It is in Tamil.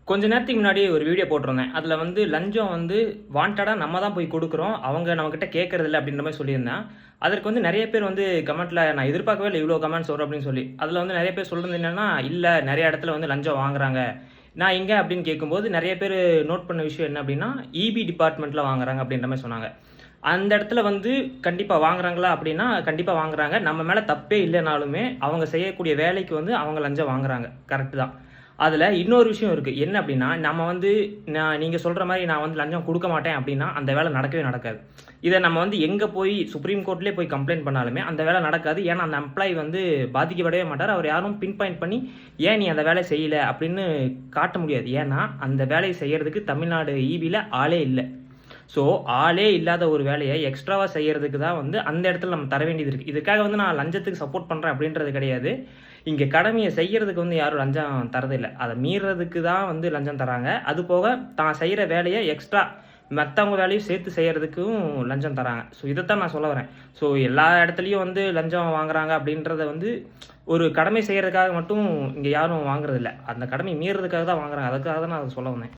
கொஞ்ச நேரத்துக்கு முன்னாடி ஒரு வீடியோ போட்டிருந்தேன். அதில வந்து லஞ்சம் வந்து வாண்டடா நம்ம தான் போய் குடுக்குறோம். அவங்க நம்மகிட்ட கேட்கறதில்ல அப்படின்ற மாரி சொல்லியிருந்தேன். அதற்கு வந்து நெறைய பேர் வந்து கமெண்ட்ல நான் எதிர்பார்க்கவே இல்ல இவ்ளோ கமெண்ட்ஸ் வரும் அப்படின்னு சொல்லி. அதில வந்து நெறைய பேர் சொல்றது என்னன்னா, இல்ல நெறைய இடத்துல வந்து லஞ்சம் வாங்குறாங்க. நான் எங்க அப்படின்னு கேட்கும்போது நெறைய பேரு நோட் பண்ண விஷயம் என்ன அப்படின்னா, ஈபி டிபார்ட்மெண்ட்ல வாங்குறாங்க அப்படின்ற மாரி சொன்னாங்க. அந்த இடத்துல வந்து கண்டிப்பா வாங்குறாங்களா அப்படின்னா, கண்டிப்பா வாங்குறாங்க. நம்ம மேல தப்பே இல்லனாலுமே, அவங்க செய்யக்கூடிய வேலைக்கு வந்து அவங்க லஞ்சம் வாங்குறாங்க. கரெக்ட் தான். அதுல இன்னொரு விஷயம் இருக்கு. என்ன அப்டின்னா, நம்ம வந்து நீங்க சொல்ற மாரி நான் வந்து லஞ்சம் குடுக்க மாட்டேன் அப்டின்னா, அந்த வேல நடக்கவே நடக்காது. இத நம்ம வந்து எங்க போய் சுப்ரீம் கோர்ட்லயே போய் கம்ப்ளைண்ட் பண்ணாலுமே, அந்த வேல நடக்காது. ஏன்னா, அந்த எம்ப்ளாயி வந்து பாதிக்கப்படவே மாட்டாரு. அவர் யாரும் பின் பாயிண்ட் பண்ணி, "ஏன் நீ அந்த வேலைய செய்யல?" அப்டின்னு காட்ட முடியாது. ஏன்னா, அந்த வேலைய செய்யறதுக்கு தமிழ்நாடு ஈபில ஆளே இல்ல. ஸோ, ஆளே இல்லாத ஒரு வேலைய எக்ஸ்ட்ராவா செய்யறதுக்கு தான் வந்து அந்த இடத்துல நம்ம தர வேண்டியது இருக்கு. இதுக்காக வந்து நான் லஞ்சத்துக்கு சப்போர்ட் பண்றேன் அப்டின்றது கிடையாது. இங்க கடமைய செய்யறதுக்கு வந்து யாரும் லஞ்சம் தரதில்ல. அத மீறுறதுக்கு தான் வந்து லஞ்சம் தராங்க. அதுபோக தான் செய்ற வேலைய எக்ஸ்ட்ரா மத்தவங்க வேலையும் சேர்த்து செய்யறதுக்கும் லஞ்சம் தராங்க. ஸோ இதத்தான் நான் சொல்ல வரேன். ஸோ எல்லா இடத்துலயும் வந்து லஞ்சம் வாங்குறாங்க அப்படின்றத வந்து ஒரு கடமை செய்யறதுக்காக மட்டும் இங்க யாரும் வாங்குறதில்ல. அந்த கடமை மீறுறதுக்காக தான் வாங்குறாங்க. அதுக்காக தான் நான் அத சொல்ல வந்தேன்.